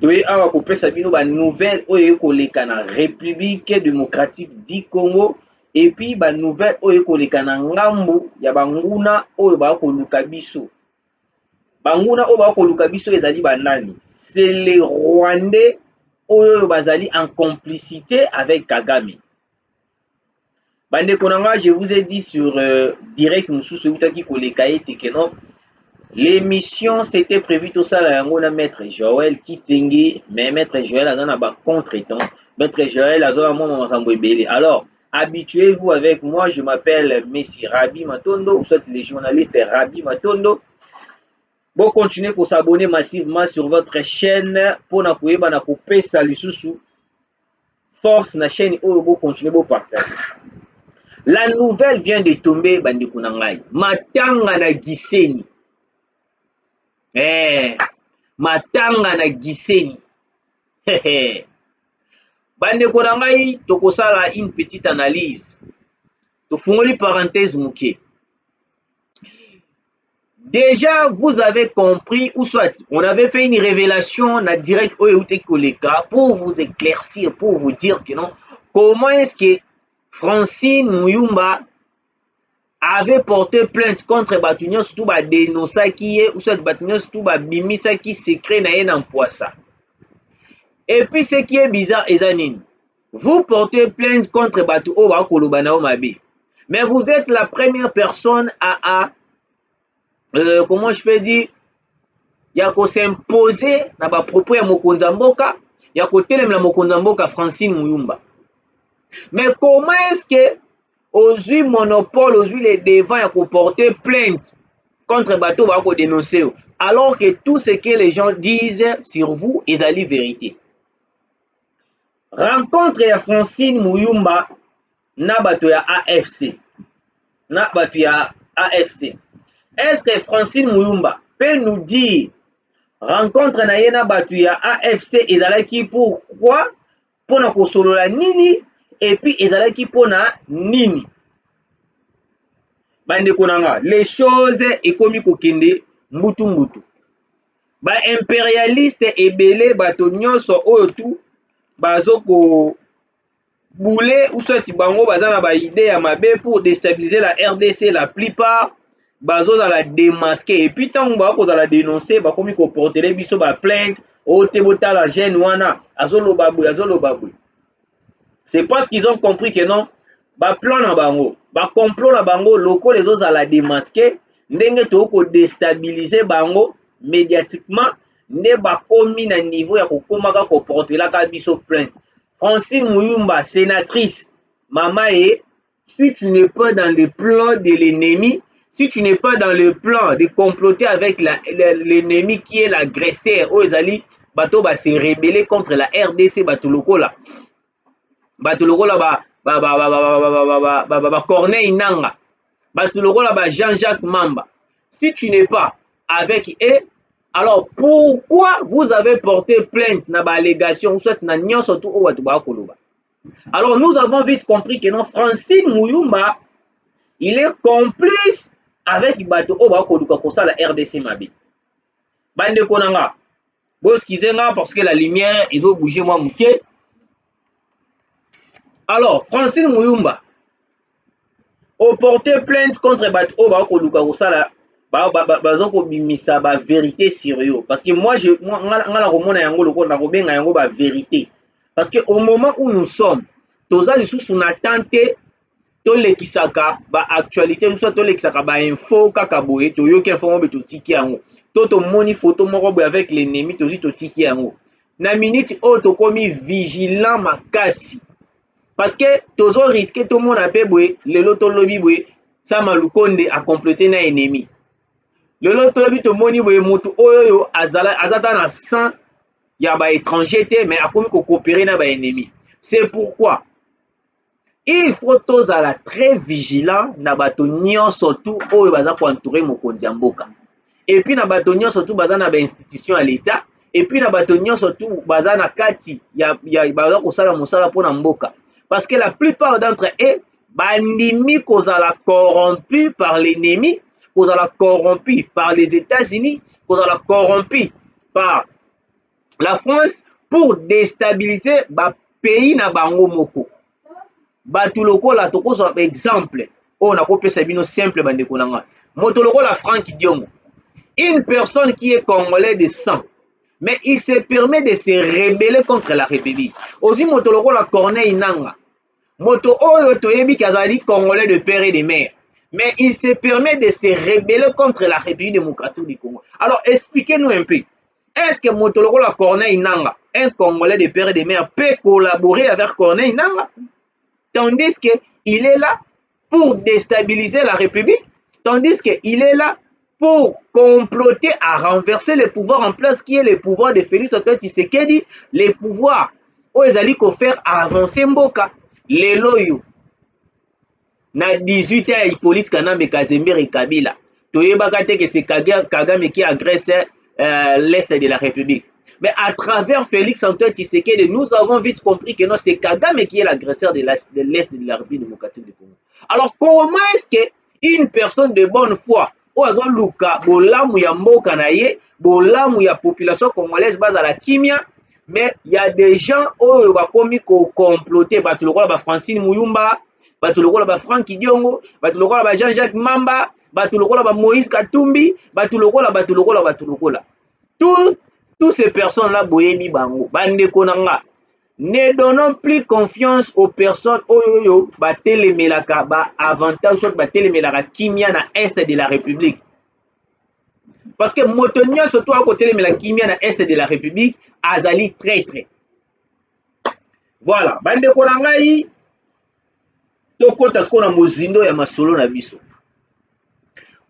toye awa kopesa bino ba nouvelle oyo ekoleka na République démocratique du Congo et puis ba nouvelle oyo ekoleka na ngambu ya banguna oyo bakoluka biso. Banguna oyo bakoluka biso ezali banani? C'est les Rwandais oyo bazali en complicité avec Kagame. Bandeko nanga, je vous ai dit sur direct mususu utaki koleka ete que non. L'émission c'était prévu tout ça là yango na maître Joël Kitenge, mais maître Joël azana ba contre-temps. Maître Joël azana mo makambo ebele. Alors, habituez-vous avec moi, je m'appelle Messi Rabi Matondo, vous êtes les journalistes Rabi Matondo. Bon, continuez pour s'abonner massivement sur votre chaîne pour na koyeba na kopesa lisusu force na chaîne oyo bo continuer bo partager. La nouvelle vient de tomber bandeko na ngai. Matanga na Gisenyi. Matanga na Gisenyi. Bandeko na ngai tokosala une petite analyse. Tofungoli parenthèse muke. Déjà, vous avez compris, ou soit, on avait fait une révélation na direct Oyeuté Koleka pour vous éclaircir, pour vous dire que non, comment est-ce que Francine Muyumba avait porté plainte contre Batunyo, surtout ba dénoncaki ou soit Batunyo, surtout ba bimisa qui secret na en poissa. Et puis ce qui est bizarre, Ezanine, vous portez plainte contre Batu Oba Kolobanao Mabe, mais vous êtes la première personne à comment je peux dire, yako s'imposer na ba propos ya Mokonza Mboka, yako telem la Mokonza Mboka Francine Muyumba. Mais comment est-ce que aujourd'hui monopole, aujourd'hui les devants yako porter plainte contre bateau bako dénoncer alors que tout ce que les gens disent sur vous est la vérité. Rencontre ya Francine Muyumba na bato ya AFC. Na bato ya AFC. Est-ce que Francine Muyumba peut nous dire rencontre na yena batu ya AFC ezalaki pourquoi pona kosolola nini et puis ezalaki pona nini? Bandeko nanga, les choses ekomi kokende mbutu mbutu. Ba impérialiste ebele bato nyonso oyo tu bazoko boule ou soit bango bazana ba idée ya mabe pour déstabiliser la RDC. La plupart bazo à la démasquer et puis tant ba ko za la dénoncer ba komi ko porter biso ba plainte o te bota la gêne wana azolo babou. C'est parce qu'ils ont compris que non ba plan na bango ba complot na bango loko les autres à la démasquer ndenge to ko déstabiliser bango médiatiquement ne ba komi na niveau ya ko komaka ko porter la ka biso plainte. Francine Muyumba, sénatrice, maman, et si tu n'es pas dans le plan de l'ennemi, si tu n'es pas dans le plan de comploter avec l'ennemi qui est l'agresseur, Ozali, bato va se rebeller contre la RDC, bato lokola Corneille Nanga, bato lokola ba Jean-Jacques Mamba. Si tu n'es pas avec eux, alors pourquoi vous avez porté plainte na ba allégation ou soit na nyon surtout au watu ba koloba? Alors nous avons vite compris que non, Francine Muyumba, il est complice avec bato o ba koluka kosa la RDC mabi. Bande konanga. Boss kizenga parce que la lumière ils ont bougé moi muké. Alors Francine Muyumba a porté plainte contre bato o ba koluka kosa la bazoko bimisa ba vérité sérieux parce que moi ngala komona yango lokola kobenga yango ba vérité parce que au moment où nous sommes toza lisusu na tante to lekisaka ba actualité soit to lekisaka ba info kaka boye to yoki info mo beto tiki yango to moni photo moko boye avec l'ennemi to zi to tiki yango na minute o to komi vigilant makasi parce que tozo risquer to mona pe boye lelo to lobi boye sa malukonde a compléter na ennemi. Le lot tolobi to moni boye moto oyo azata na sang ya ba étranger te mais akomi ko coopérer na ba ennemi. C'est pourquoi il faut tozala très vigilant na bato nyonso tout oyo baza ko entourer mokonzi ya mboka. Et puis na bato nyonso tout baza na ba institution à l'état et puis na bato nyonso tout baza na kati ya baza ko sala mosala pona mboka parce que la plupart d'entre eux bandimi kozala corrompu par l'ennemi, kozala corrompu par les États-Unis, kozala corrompu par la France pour déstabiliser ba pays na bango moko. Batu lokola tokozwa exemple oyo nakopesa bino simple bandeko na nga. Moto lokola Franck Diongo, une personne qui est congolais de sang, mais il se permet de se rebeller contre la République. Aussi moto lokola Corneille Nangaa, moto oyo toyebi kazali congolais de père et de mère, mais il se permet de se rebeller contre la République démocratique du Congo. Alors expliquez-nous un peu. Est-ce que moto lokola Corneille Nangaa, un congolais de père et de mère, peut collaborer avec Corneille Nangaa? Tandis qu'il est là pour déstabiliser la République, tandis qu'il est là pour comploter à renverser le pouvoir en place qui est le pouvoir de Félix Antoine Tshisekedi, le pouvoir où ils allaient faire avancer Mboka. Lelo yo na 18 ans Hippolyte Kanambe Kazembe et Kabila toyebaka te que c'est Kagame qui agresse l'Est de la République. Mais à travers Félix Antoine Tshisekedi, nous avons vite compris que non, c'est Kagame qui est l'agresseur de l'Est de la République démocratique du Congo. Alors comment est-ce qu'une personne de bonne foi, oyo luka bolamu ya mboka na ye, bolamu ya population congolaise bazala kimia, mais il y a des gens oyo bakomi ko comploter, bato lokola ba Francine Muyumba, bato lokola ba Franck Diongo, bato lokola ba Jean-Jacques Mamba, bato lokola ba Moïse Katumbi, bato lokola. Tous ces personnes-là, boyebi bango, bandeko nanga, ne donnons plus confiance aux personnes oyo batelemelaka ba avantage soit batelemelaka kimia na est de la République. Parce que moto nyonso to akotelemela kimia na est de la République azali traître. Voilà, bandeko na ngai tokota siko na mozindo ya masolo na biso.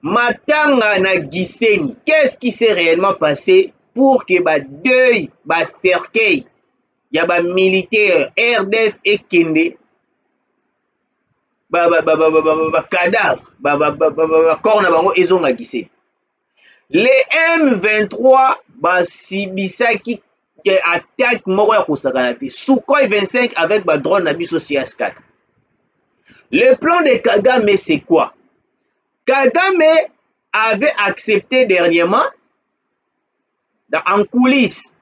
Matanga na Gisenyi, qu'est-ce qui s'est réellement passé pour que ba deuil, ba cercueil, ya ba militaire RDF et Kende, ba cadavre, ba corps na bango ezonga Gisenyi. Les M23 ba sibisaki ke attaque moko ya kosakana te. Sukhoi 25 avec ba drone na biso CS4. Le plan de Kagame c'est quoi? Kagame avait accepté dernièrement, en coulisses,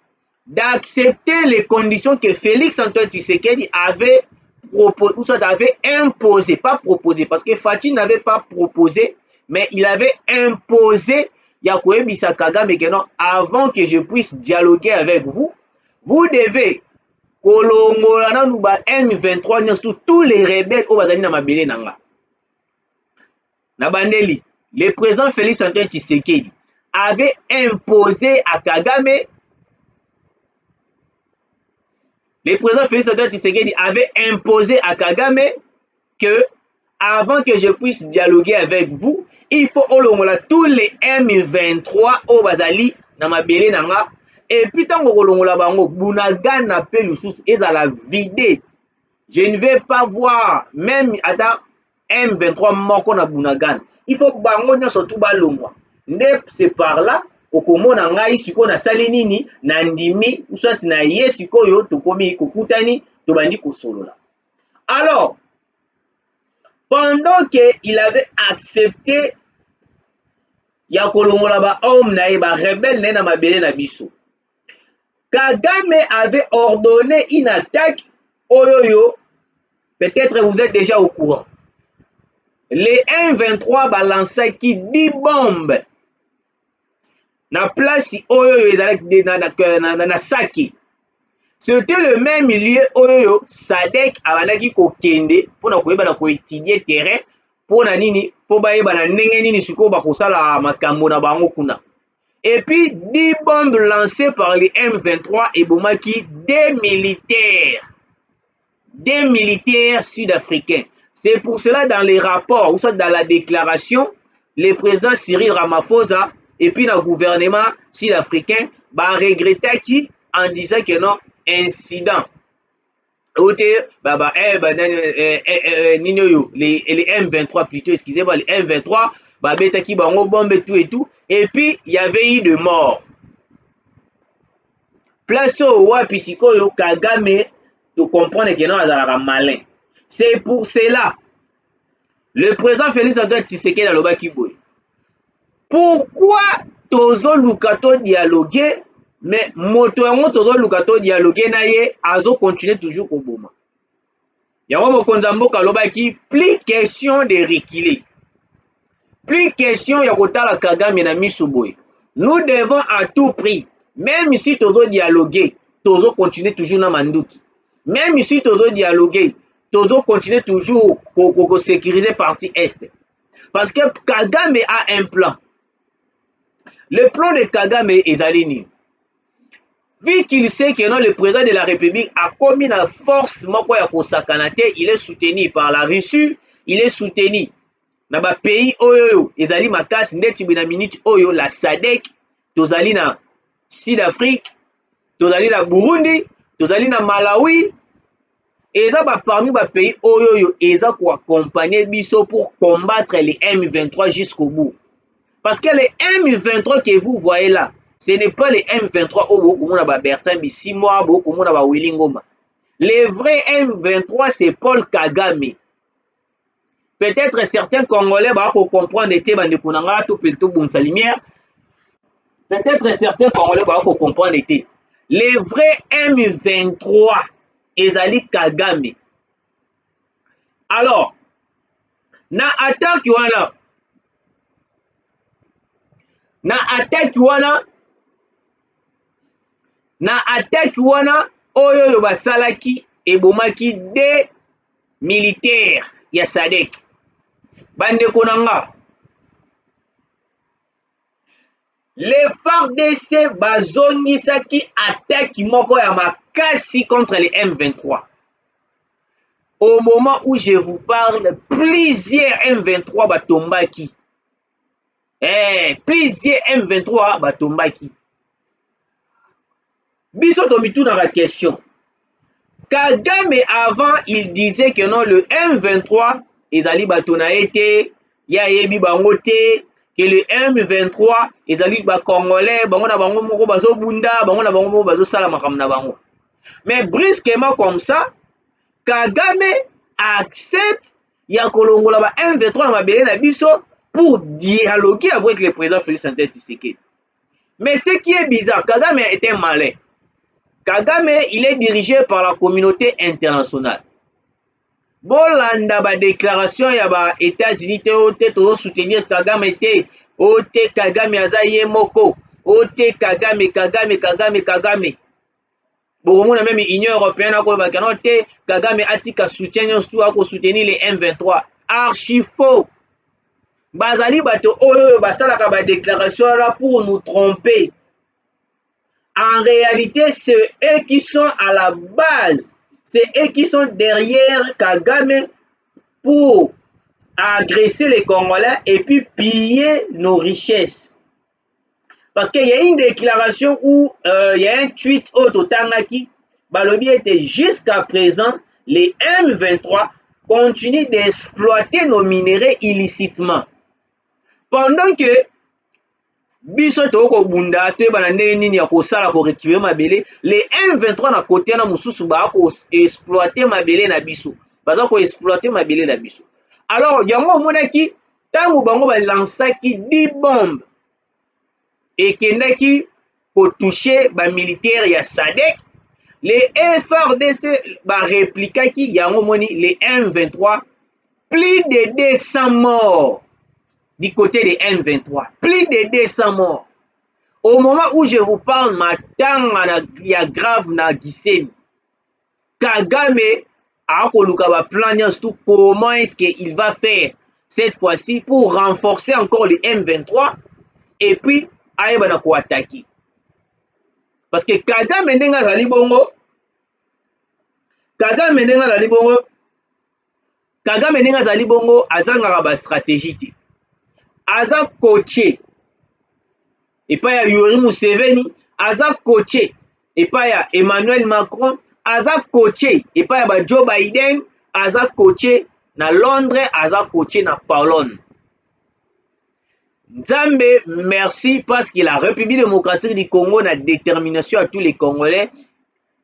d'accepter les conditions que Félix Antoine Tshisekedi avait proposé, ou soit avait imposé, pas proposé, parce que Fatih n'avait pas proposé, mais il avait imposé Yakoye Bisa Kagame que non, avant que je puisse dialoguer avec vous, vous devez kolongolana nuba M23 tous les rebelles au bazali na mabele nanga. Nabandeli, le président Félix Antoine Tshisekedi avait imposé à Kagame, que avant que je puisse dialoguer avec vous, il faut olongola tous les M23 au bazali na mabele nanga, et puis tango kolongola bango Bunagana pe lususu ezala vide. Je ne vais pas voir même à M23 moko na Bunagana. Il faut bango nyonso tu balongwa. Nde c'est par là okomona ngai siko na sali nini na ndimi uswati na ye sikoyo tokomi kokutani tobandi kosolola. Alors pendant que il avait accepté ya kolongola ba homme na ye ba rebelle na mabele na biso, Kagame avait ordonné une attaque oyoyo. Peut-être vous êtes déjà au courant. Les M23 balancent qui 10 bombes na place oyoyo na Saki. C'était le même lieu oyoyo Sadek abanaki kokende pona koyeba na ko étudier terrain pona nini po bayeba na ndenge nini siko bakosala makambo na bango kuna. Et puis 10 bombes lancées par les M23 et bomaki des militaires sud-africains. C'est pour cela dans les rapports ou soit dans la déclaration, le président Cyril Ramaphosa et puis le gouvernement sud-africain regrettait qui en disant que non, incident. Les M23 plutôt, excusez-moi, les M23, qui bombe et tout, et puis il y avait eu de morts. Place au wapi sikoyo Kagame to comprendre que non azalaka malin. C'est pour cela le président Félix Antoine Tshisekedi alobaki boye. Pourquoi tozo luka to dialoguer mais moto yango tozoluka to dialogue na ye azocontinue toujours koboma. Yango mokonzi ya mboka alobaki plus question de reculer, plus question ya kotala Kagame na miso boye. Nous devons à tout prix, même si tozo dialoguer, tozo continuer toujours na manduki, même si tozo dialoguer, tozo continuer toujours ko sécuriser partie est, parce que Kagame a un plan. Le plan de Kagame ezali nini? Vu qu'il sait que non, le président de la République a commis la force moko ya kosakana te, il est soutenu par la Russie, il est soutenu na ba pays oyo ezali makasi ndeti bina minute oyo la SADC, tozali na Sud-Afrique, tozali na Burundi, tozali na Malawi, eza ba parmi ba pays oyo eza ko accompagner biso pour combattre les M23 jusqu'au bout. Parce que les M23 que vous voyez là, ce n'est pas les M23 au Bertin Bissimo, au Willy Ngoma. Les vrais M23, c'est Paul Kagame. Peut-être certains Congolais vont comprendre les lumière. Peut-être certains Congolais vont comprendre les. Les vrais M23, ezali Kagame. Alors, na attaque wana. Na attaque wana oyo basalaki ebomaki de militaire ya SADC. Bandeko nanga, les FARDC bazongisaki attaque moko ya makasi contre les M23. Au moment où je vous parle, plusieurs M23 batombaki. Plusieurs M23 batombaki. Biso tomitu dans la question. Kagame avant, il disait que non, le M23, ezali batona ete, ya yebi bangote, que le M23, ezali ba Congolais, bango na bango moko bazo bunda, bango na bango moko bazo sala makambo na bango. Mais brusquement comme ça, Kagame accepte ya kolongola ba M23 na mabele na biso pour dialoguer avec le président Félix Antoine Tshisekedi. Mais ce qui est bizarre, Kagame est un malin. Kagame, il est dirigé par la communauté internationale. Bolanda ba déclaration ya ba États-Unis te to soutenir Kagame te, te Kagame azaye moko, te Kagame. Bon, même l'Union européenne a dit que Kagame atika soutien à soutenir les M23. Archi faux. Bazali bato oyo basalaka ba déclaration là pour nous tromper. En réalité, c'est eux qui sont à la base. C'est eux qui sont derrière Kagame pour agresser les Congolais et puis piller nos richesses. Parce qu'il y a une déclaration où il y a un tweet au Totangaki, Balobi était jusqu'à présent, les M23 continuent d'exploiter nos minéraux illicitement. Pendant que biso toko bunda te banane nini ya kosala ko récupérer mabele, les M23 na côté na mususu ba ko exploiter mabele na biso, baza ko exploiter mabele na biso. Alors yango monaki tango bango ba lansaki 10 bombes et kendaki ko toucher ba militaire ya SADC, les FARDC ba réplikaki yango moni les M23, plus de 200 morts du côté des M23, plus de 200 morts. Au moment où je vous parle, il y a grave na Gisenyi. Kagame a un plan tout comment est-ce qu'il va faire cette fois-ci pour renforcer encore les M23 et puis aille attaquer. Parce que Kagame ndenga zali bongo, Kagame ndenga zali bongo azanga ba stratégie te. Aza coaché et pas ya Yoweri Museveni, aza coaché et pas ya Emmanuel Macron, aza coaché et pas ya Joe Biden, aza coaché na Londres, aza coaché na Pologne. Nzambe merci parce que la République démocratique du Congo na détermination à tous les Congolais,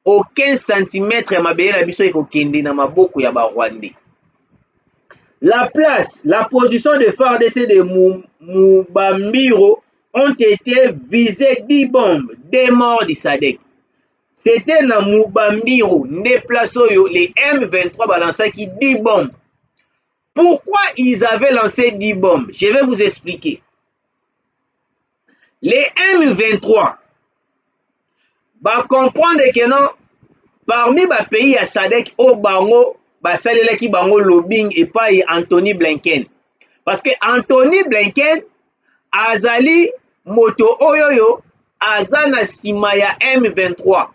aucun centimètre ya mabele na biso ekokende na maboko ya ba Rwandais. La place, la position de FARDC de Mubambiro ont été visées 10 bombes, des morts du SADC. C'était dans Mubambiro, place les M23 balançaient qui 10 bombes. Pourquoi ils avaient lancé 10 bombes? Je vais vous expliquer. Les M23, va comprendre que non, parmi les pays à SADC, au Bango, basalelaki bango lobbying et pas Anthony Blinken. Parce que Anthony Blinken, azali moto oyoyo, azana simaya M23.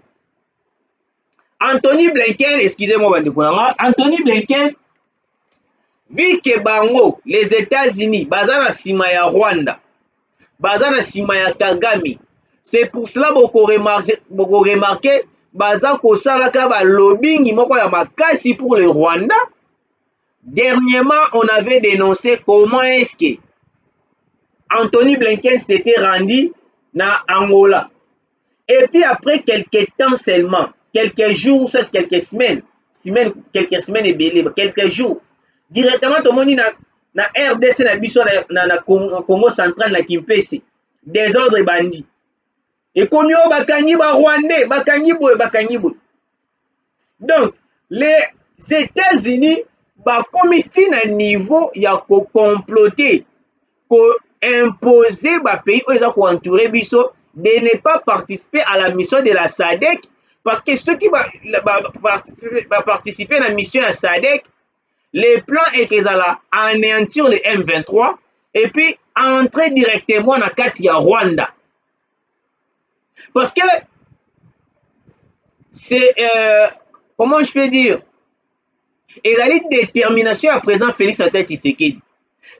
Anthony Blinken, excusez-moi, Anthony Blinken, vu que bango, les États-Unis, bazana simaya Rwanda, bazana simaya Kagame, c'est pour cela que vous remarquez, baza kosalaka ba lobbying moko ya makasi pour le Rwanda. Dernièrement, on avait dénoncé comment est-ce que Anthony Blinken s'était rendu na Angola. Et puis après quelques temps seulement, quelques jours, soit quelques semaines et belé, quelques jours, directement tout le monde na RDC na biso na Congo central na Kimpese, désordre bandit. Et comme yo bakangi ba Rwandais, bakangi boy. Donc les États-Unis ba comité na niveau ya ko comploter, ko imposer ba pays oyo za ko entourer biso de ne pas participer à la mission de la SADC, parce que ceux qui va participer à la mission de la SADC, le plan est qu'ils allaient anéantir les M23 et puis entrer directement dans kati ya Rwanda. Parce que c'est, comment je peux dire, il a une détermination à président Félix Antoine Tshisekedi.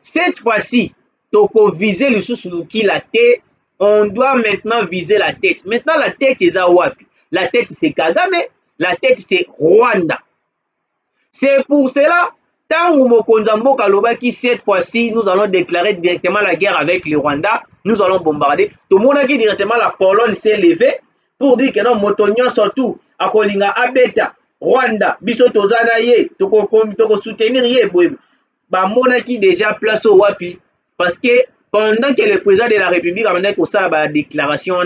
Cette fois-ci, toko viser le sous-souki la tête, on doit maintenant viser la tête. Maintenant, la tête est à Wapi. La tête, c'est Kagame, la tête, c'est Rwanda. C'est pour cela, tant que cette fois-ci, nous allons déclarer directement la guerre avec le Rwanda, nous allons bombarder. Tout le monde qui directement la Pologne s'est levée pour dire que non, Motonio surtout, à Kolinga Abeta, Rwanda, biso tozana ye, toko soutenir ye, bah monaki déjà place au Wapi, parce que pendant que le président de la République a mené la déclaration,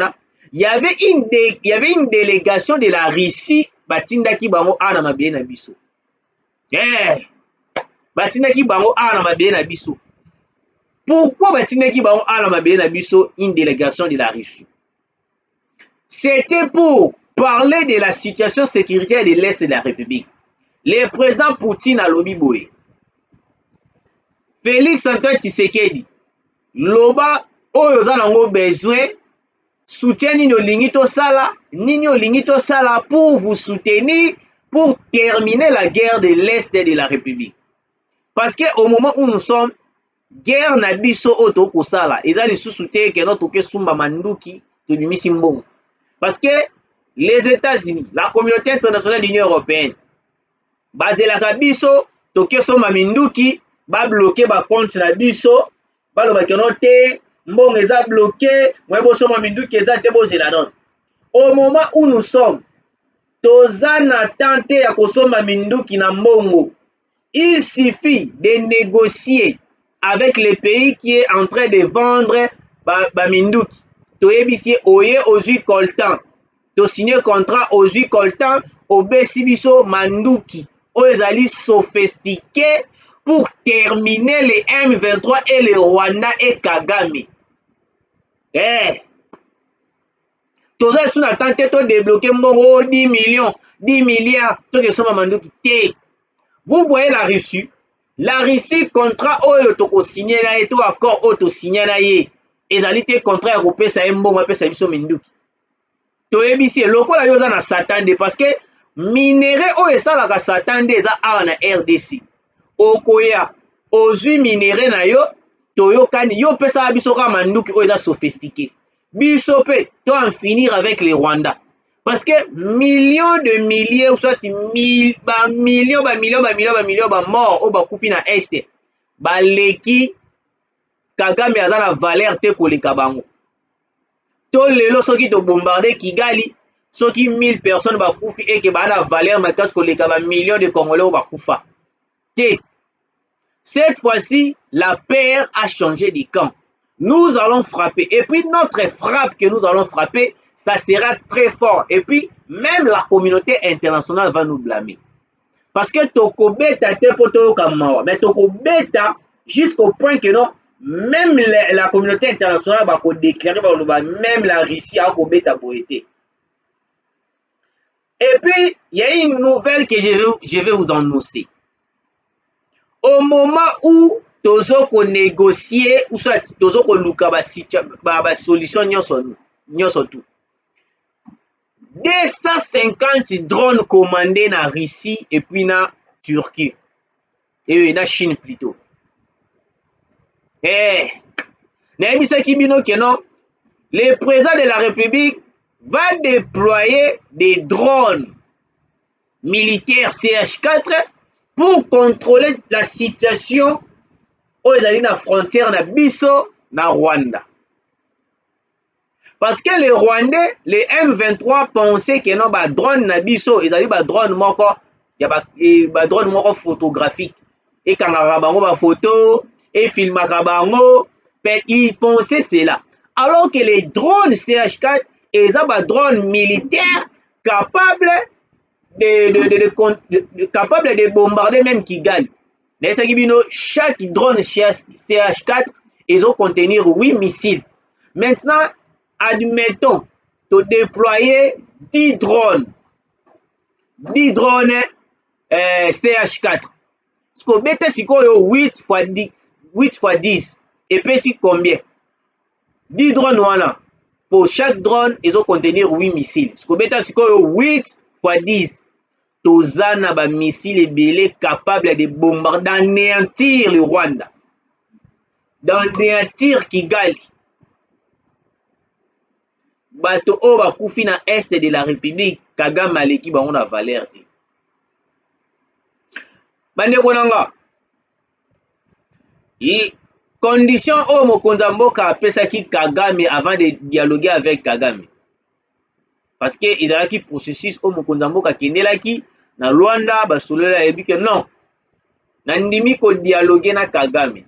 il y avait une délégation de la Russie, batindaki bango ana mabie na biso. Batindaki bango ana mabie na biso. Pourquoi batindaki bango ana mabie na biso une délégation de la Russie? C'était pour parler de la situation sécuritaire de l'Est de la République. Le président Poutine a lobby boy. Félix Antoine Tshisekedi, loba oyo za nango besoin, soutien nini olingi tosala pour vous soutenir, pour terminer la guerre de l'Est de la République. Parce que au moment où nous sommes, guerre na biso oto kosala, eza lisusu te ke no toke sumba manduki to bimisi mbongo. Parce que les États-Unis, la communauté internationale de l'Union européenne, bazelaka biso toke somba minduki, ba bloquer ba compte na biso, ba loba ke no te, mbongo eza bloqué, mwebo somba minduki eza te bozela don. Au moment où nous sommes, toza na tente ya kosomba minduki na mbongo. Il suffit de négocier avec le pays qui est en train de vendre ba minduki. Toyebisi oye ozui coltan. To signer contrat ozui coltan obesi biso manduki. Oyezali sophistiqué pour terminer les M23 et le Rwanda et Kagame. Toza sous la tente to débloquer mbongo 10 millions, 10 milliards. Toke soma manduki te. Vous voyez la Russie. La Russie, contrat oyo toko signé na ye, to accord oyo to signé na ye, ezali te contrat ya kopesa ye mbongo apesa biso minduki. Toyebisi lokola yo za na Satan de, parce que minéré oyo esalaka Satan de eza awa na RDC. Okoya ozwi minéré na yo, toyokani yo pesa biso ka manduki oyo eza sophistiqué. Biso pe to en finir avec les Rwandais. Parce que millions de milliers, ou soit millions morts, ou bakufi na Est, baleki Kagame aza na valeur te koleka bango. To lelo soki to bombarder Kigali, soki 1000 personnes bakufi et que ba na valeur makasi koleka ba millions de Congolais ou bakufa. Te. Cette fois-ci, la paix a changé de camp. nous allons frapper. Et puis notre frappe que nous allons frapper, ça sera très fort. Et puis même la communauté internationale va nous blâmer. Parce que tokobeta te poto kamawa, mais tokobeta jusqu'au point que non, même la communauté internationale va déclarer, même la Russie a kobeta boété. Et puis, il y a une nouvelle que je vais vous annoncer. Au moment où tozo ko négocier ou soit tozo ko luka ba solution nyonso tout. 250 drones commandés na Russie et puis na Turquie. Et na Chine plutôt. Eh, nayebisaki bino ke non, le président de la République va déployer des drones militaires CH4 pour contrôler la situation aux ezali na frontière na biso na Rwanda. Parce que les Rwandais, les M23 pensaient que non, ba drone na biso ezali ba drone moko ya ba drone moko photographique et kangaka bango ba photo et filmaka bango, ils pensaient cela. Alors que les drones CH4 eza ba drone militaire capable de bombarder même Kigali. Chaque drone CH4 ils ont contenir 8 missiles. Maintenant, admettons, de déployer 10 drones. 10 drones CH4. Ce qu'on met, c'est 8 fois 10. 8 fois 10. Et puis, c'est combien? 10 drones, voilà. Pour chaque drone, ils ont contenir 8 missiles. Ce qu'on met, c'est 8 fois 10. Tozana ba missile ebele capable de bombarder, d'anéantir le Rwanda, d'anéantir Kigali. Bato o bakufi na est de la République, Kagame aleki bango na valeur te. Bandeko nanga, condition o mokonzi ya mboka apesaki Kagame avant de dialoguer avec Kagame. Parce que ezalaki processus o mokonzi ya mboka akendelaki na Rwanda basolola yebi ke non, nandimi ko dialoguer na Kagame.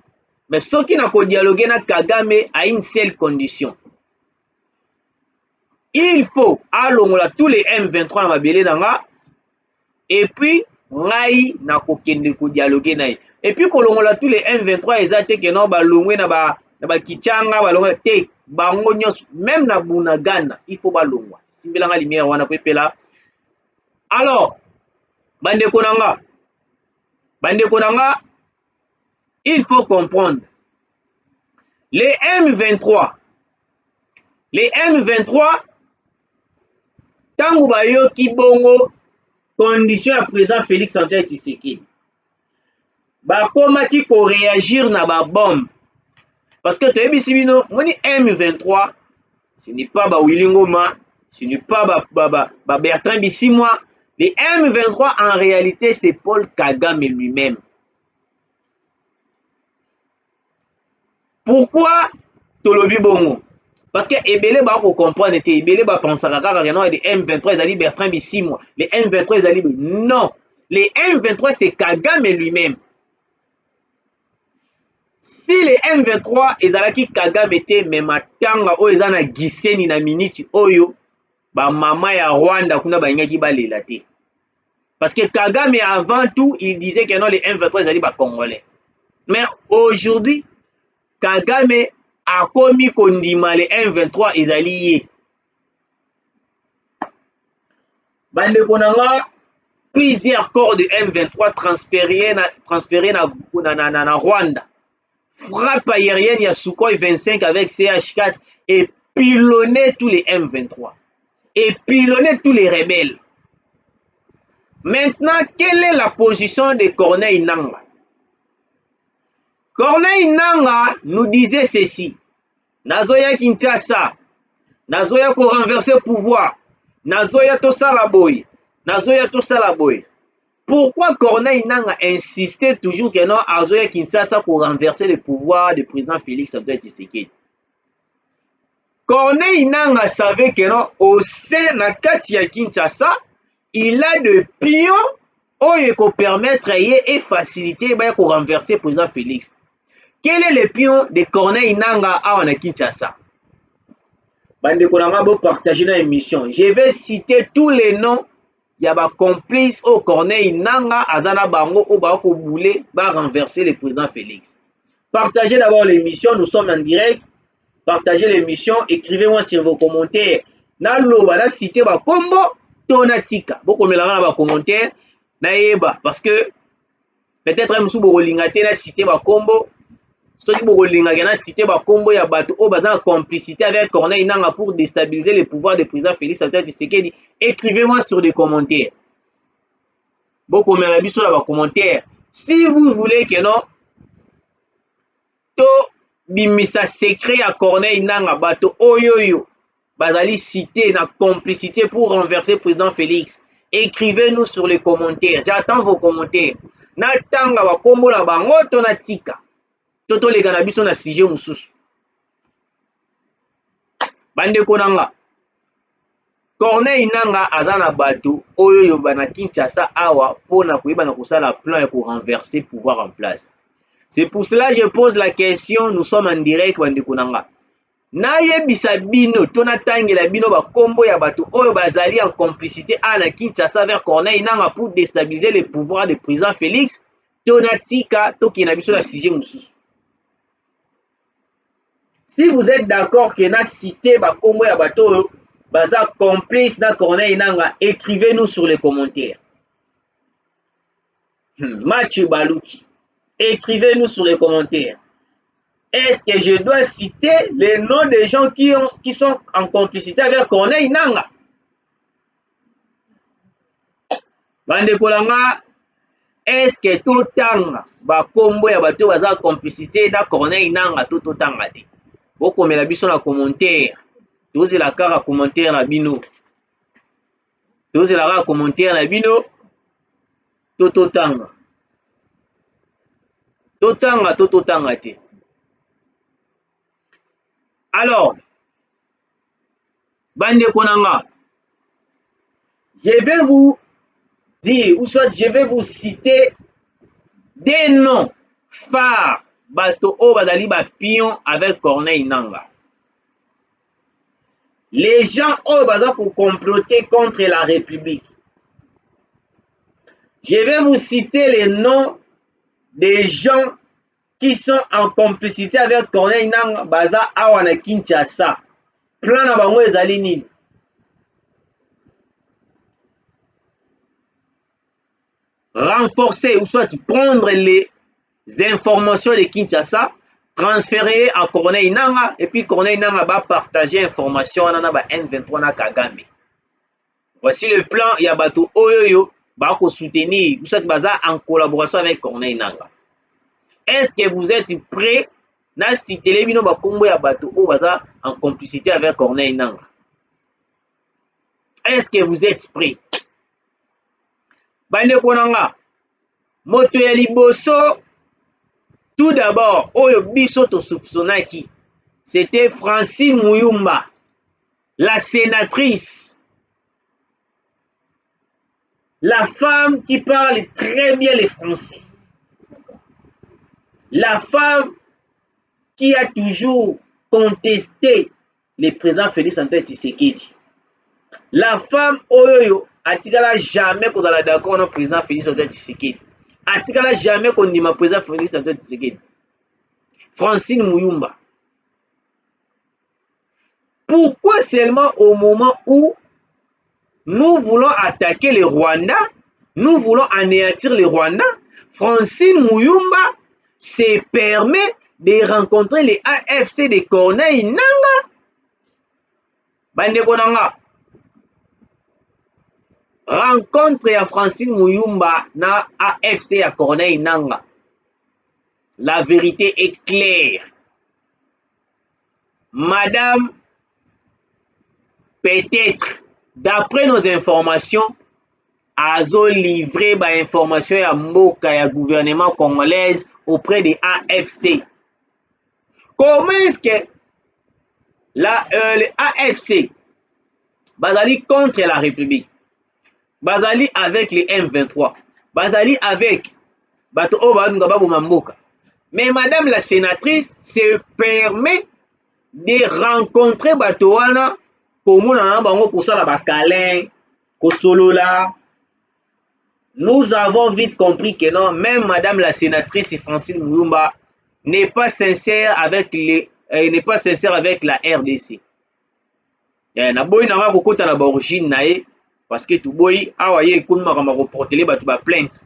Mais soki na ko dialoguer na Kagame à une seule condition. Il faut alongola tous les M23 na mabele nanga et puis ngai na kokende ko dialoguer na ye. Et puis kolongola tous les M23 ezate ke non balongwe na ba Kichanga balongwe te bango nyonso même na Bunagana il faut balongwa. Simbelanga lumière wana pepela. Alors bandeko nanga, il faut comprendre les M23 tango bayoki bongo condition ya président Félix Antoine Tshisekedi bakomaki ko réagir na ba bombe parce que toyebisi bino moni M23 ce n'est pas ba Willy Ngoma, ce n'est pas ba Bertrand Bisimwa. Les M23 en réalité c'est Paul Kagame lui-même. Pourquoi tolobi bongo? Parce que ebele ba ko comprendre te ebele ba pensaka kaka non les M23 ezali Bertrand Bisimwa, les M23 ezali non, les M23 c'est Kagame lui-même. Si les M23 ezalaki Kagame te même tanga o ezana giseni na minute oyo ba mama ya Rwanda kuna bangaki balela te. Parce que Kagame avant tout il disait que non les M23 ezali ba Congolais. Mais aujourd'hui Kagame a commis kondima les M23 ezali ye. Bandeko nanga plusieurs corps de M23 transférés na Rwanda. Frappe aérienne ya Sukhoi 25 avec CH4 et pilonner tous les M23. Et pilonner tous les rebelles. Maintenant, quelle est la position de Corneille Nangaa? Corneille Nangaa nous disait ceci. Nazoya Kinshasa, nazoya ko renverser pouvoir, nazoya tosala boy, nazoya tosala boy. Pourquoi Corneille Nangaa insistait toujours que non, azoya Kinshasa pour renverser le pouvoir du président Félix Antoine Tshisekedi? Corneille Nangaa savait que non, au sein na kati ya Kinshasa, il a de pions oyo ko permettre et faciliter ba ko renverser président Félix. Quel est le pion de Corneille Nangaa awa na Kinshasa? Bandeko na nga bo partager na émission. Je vais citer tous les noms ya ba complice au Corneille Nangaa azana bango o ba ko boule ba renverser le président Félix. Partagez d'abord l'émission, nous sommes en direct. Partagez l'émission, écrivez-moi sur vos commentaires. Na loba na citer ba kombo tonatika. Boko melanga na ba commentaire na yeba parce que peut-être musu bo linga te na citer ba kombo. Soki bo linga na citer ba kombo ya bato o bazana complicité avec Corneille Nangaa pour déstabiliser le pouvoir du président Félix Antoine Tshisekedi. Écrivez-moi sur des commentaires. Boko melanga biso na ba commentaire. Si vous voulez que non to bimisa secret à Corneille Nangaa bato oyoyo bazali cité na complicité pour renverser président Félix. Écrivez-nous sur les commentaires. J'attends vos commentaires. Natanga ba kombo na bango to na tika. Toto les gana biso na sujet mususu. Bandeko nanga. Corneille Nangaa azana bato oyoyo bana Kinshasa awa pona koyeba na kosala plan ya ko renverser pouvoir en place. C'est pour cela que je pose la question, nous sommes en direct bandeko nanga. Nayebisa bino tona tangela bino ba kombo ya bato oyo bazali en complicité à la Kinshasa vers Corneille Nangaa pour déstabiliser le pouvoir du président Félix. Tonatika tokina biso na sujet mususu. Si vous êtes d'accord que na cité ba kombo ya bato oyo baza complice na Corneille Nangaa, écrivez-nous sur les commentaires. Mathieu Balouki. Écrivez-nous sur les commentaires. Est-ce que je dois citer les noms des gens qui sont en complicité avec Corneille Nangaa? Bandeko nanga, est-ce que totanga ba kombo ya bato baza complicité na Corneille Nangaa totanga te? Bokomela biso na commentaire. Tozela kaka commentaire na bino. Tozela kaka commentaire na bino. Totanga. Totanga te. Alors, bandeko nanga, je vais vous dire, ou soit je vais vous citer des noms phares, bato o bazali ba pion avec Corneille Nangaa. Les gens o baza pour comploter contre la République. Je vais vous citer les noms des gens qui sont en complicité avec Corneille Nangaa baza awa na Kinshasa. Plan na bango ezali nini? Renforcer ou soit prendre les informations de Kinshasa, transférer à Corneille Nangaa et puis Corneille Nangaa va partager information na ba N23 na Kagame. Voici le plan ya bato oyoyo ba ko soutenir ou soit baza en collaboration avec Corneille Nangaa. Est-ce que vous êtes prêts na citer bino ba kombo ya bato o baza en complicité avec Corneille Nangaa? Est-ce que vous êtes prêts? Bandeko nanga, moto ya liboso tout d'abord oyo biso to soupçonnaki, c'était Francine Muyumba, la sénatrice, la femme qui parle très bien le français. La femme qui a toujours contesté le président Félix Antoine Tshisekedi. La femme oyo atikala jamais kozala d'accord na président Félix Antoine Tshisekedi. Atikala jamais kondima président Félix Antoine Tshisekedi. Francine Muyumba. Pourquoi seulement au moment où nous voulons attaquer le Rwanda, nous voulons anéantir le Rwanda, Francine Muyumba se permet de rencontrer les AFC de Corneille Nangaa? Bandeko nanga, rencontre ya Francine Muyumba na AFC ya Corneille Nangaa. La vérité est claire. Madame, peut-être, d'après nos informations, azo livré ba information ya mboka ya gouvernement congolaise auprès des AFC. Comment est-ce que le AFC bazali contre la République, bazali avec les M23, bazali avec bato o ba nga baboma mboka, Mais madame la sénatrice se permet de rencontrer bato wana komona na bango kosala bakalin kosolola. Nous avons vite compris que non, même madame la sénatrice Francine Muyumba n'est pas sincère avec la RDC. Na boyi na kokota na ba origine na ye parce que tu boyi awa ye ekomi makambo koportele bato ba plainte.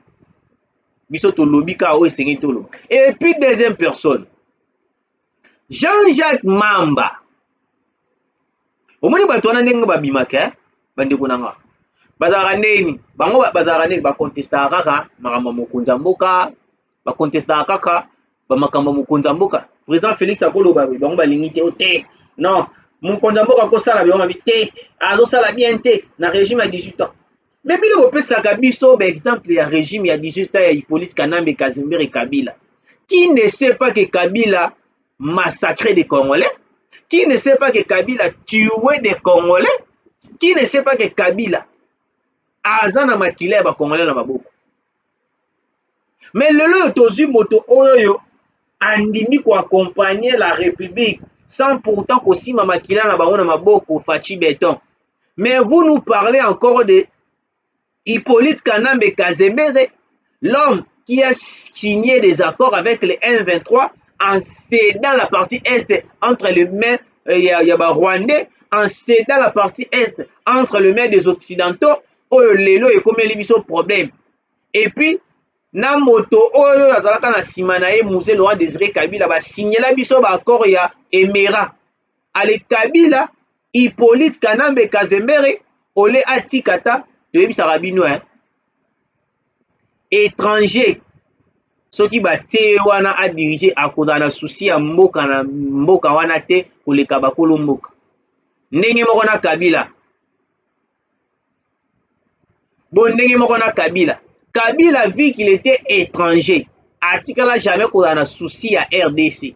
Biso to lobi ka o esengi to lobi. Et puis deuxième personne, Jean-Jacques Mamba. Omoni bato wana ndenge babimaka bandeko nanga. Bazalaka ndeni bango bazalaka ndeni bakontestaka kaka makambo mokonzi ya mboka, bakontestaka kaka bamakambo mokonzi ya mboka. Président Félix akoloba bango balingi te o te non mokonzi ya mboka akosala biloko mabe te azosala bien te na régime ya 18 ans. Mais bino bopesaka biso exemple ya régime ya 18 ans ya Hippolyte Kanambe Kazembere Kabila. Qui ne sait pas que Kabila massacrait des Congolais? Qui ne sait pas que Kabila tuait des Congolais? Qui ne sait pas que Kabila aza na makila ya Congolais na maboko? Mais lelo tozwi moto oyo andimi ko accompagner la République sans pourtant kosima makila na bango na maboko Fachi Beton. Mais vous nous parlez encore de Hippolyte Kanambe Kazembere, l'homme qui a signé des accords avec les M23 en cédant la partie Est entre les mains Rwandais, en cédant la partie Est entre les mains des Occidentaux, oyo lelo ekomeli biso problème. Et puis, na moto oyo azalaka na sima na ye Musée Laurent Désiré Kabila ba signela biso ba accord ya Emera. Ale Kabila, Hippolyte Kanambe Kazembere, ole atikata, toyebisaka bino étranger soki bate wana adirige akozala na souci ya mboka na mboka wana te koleka bakolo mboka. Ndenge moko na Kabila. Bon, ndenge moko na Kabila. Kabila, vu qu'il était étranger, atikala jamais kozala na souci ya RDC.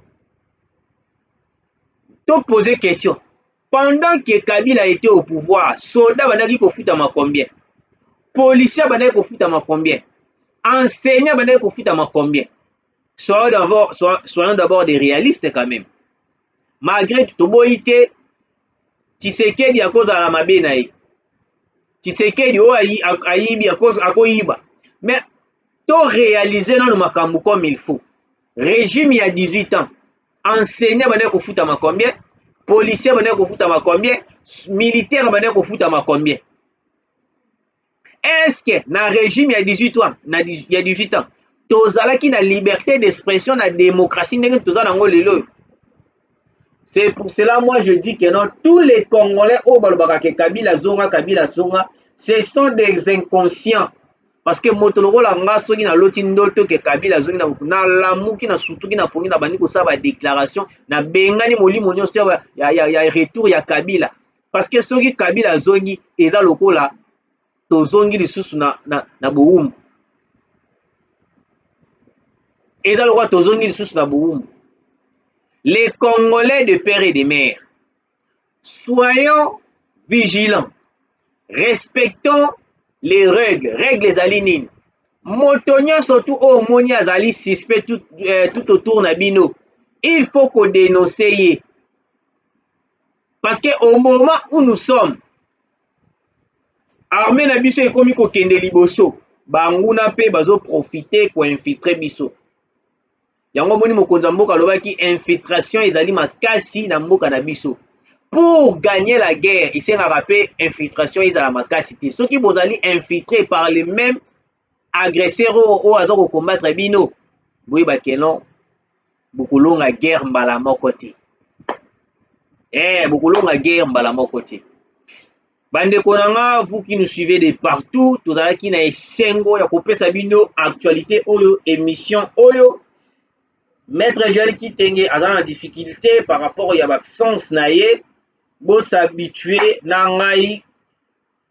To poser question. Pendant que Kabila était au pouvoir, soldats bandaki kofutama combien? Policiers bandaki kofutama combien? Enseignants bandaki kofutama combien? Soyons d'abord des réalistes quand même. Malgré tout boite, Tshisekedi akozala mabe na ye. Tshisekedi o ayibi akoyiba. Mais to réaliser nanu makambo comme il faut. Régime ya 18 ans. Enseignants bandaki kofutama combien? Policiers bandaki kofutama combien? Militaires bandaki kofutama combien? Est-ce que na régime ya 18 ans tozalaki na liberté d'expression na démocratie ndenge toza nango lelo? C'est pour cela moi je dis que non, tous les Congolais au balobaka ke Kabila zonga, ce sont des inconscients. Parce que moto lokola nga soki na loti ndoto ke Kabila zongi na lamuki na sutuki na pongi na bandi kosala ba déclaration na bengani molimo nyonso ya retour ya Kabila. Parce que soki Kabila zongi eza lokola tozongi lisusu na bowumbu. Eza lokola tozongi lisusu na bowumbu. Les Congolais de père et de mère, soyons vigilants, respectons les règles ezali nini. Moto nyonso tu oyo omoni azali suspect tout autour na bino, il faut qu'on dénonce ye. Parce que au moment où nous sommes, armée na biso ekomi kokende liboso, banguna pe bazo profiter ko infiltrer biso. Yango moni mokonzi ya mboka alobaki infiltration ezali makasi na mboka na biso. Pour gagner la guerre, esengaka pe infiltration ezala makasi te. Soki bozali infiltré par les mêmes agresseurs oyo aza kokombattre bino, boyeba ke non, bokolonga guerre mbala moko te. Bokolonga guerre mbala moko te. Bandeko nanga, vous qui nous suivez de partout, tozalaki na esengo ya kopesa bino actualité oyo, émission oyo. Maître Joël Kitenge aza na difficulté par rapport à l'absence na ye. Bo s'habituer na ngai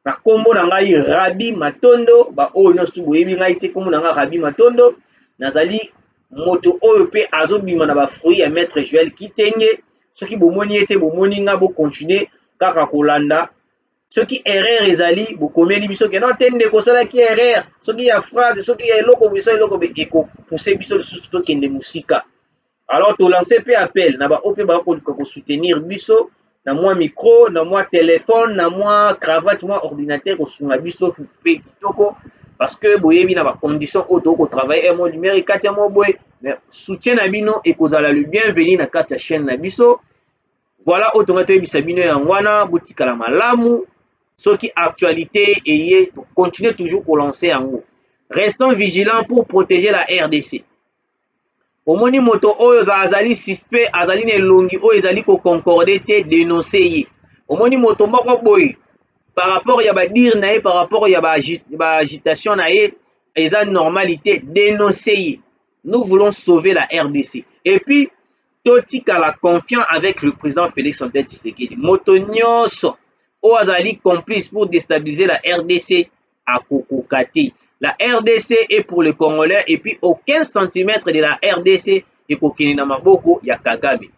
na kombo na ngai Rabi Matondo, ba oyo nyonso boyebi ngai te kombo na ngai Rabi Matondo, nazali moto oyo pe azobima na ba fruit ya Maître Joël Kitenge. Soki bomoni ete bomoni nga bo continuer kaka kolanda. Soki erreur ezali bokomeli biso ke non tende kosala ki erreur, soki ya phrase, soki ya eloko biso eloko be eko pousser biso lisusu to kende musika. Alors to lancer pe appel na ba ope ba ko soutenir biso na moi micro, na moi téléphone, na moi cravate, moi ordinateur ko sunga biso pe kitoko parce que boyebi na ba condition auto ko travailler mo numérique kati mo boy mais soutien na bino et kozala le bienvenu na kati chaîne na biso. Voilà otonga toyebisa bino yango wana botikala malamu soki actualité eye continuer toujours ko lancer yango. Restons vigilants pour protéger la RDC. Omoni moto oyo azali suspect azali na elongi oyo ezali ko concorde te dénoncer ye. Omoni moto moko boy par rapport ya ba dire na ye par rapport ya ba agitation na ye eza normalité dénoncer ye. Nous voulons sauver la RDC. Et puis totikala confiant avec le président Félix Antoine Tshisekedi. Moto nyonso oyo azali complice pour déstabiliser la RDC à Kokokati. La RDC est pour les Congolais et puis aucun centimètre de la RDC est kokini na maboko ya Kagame.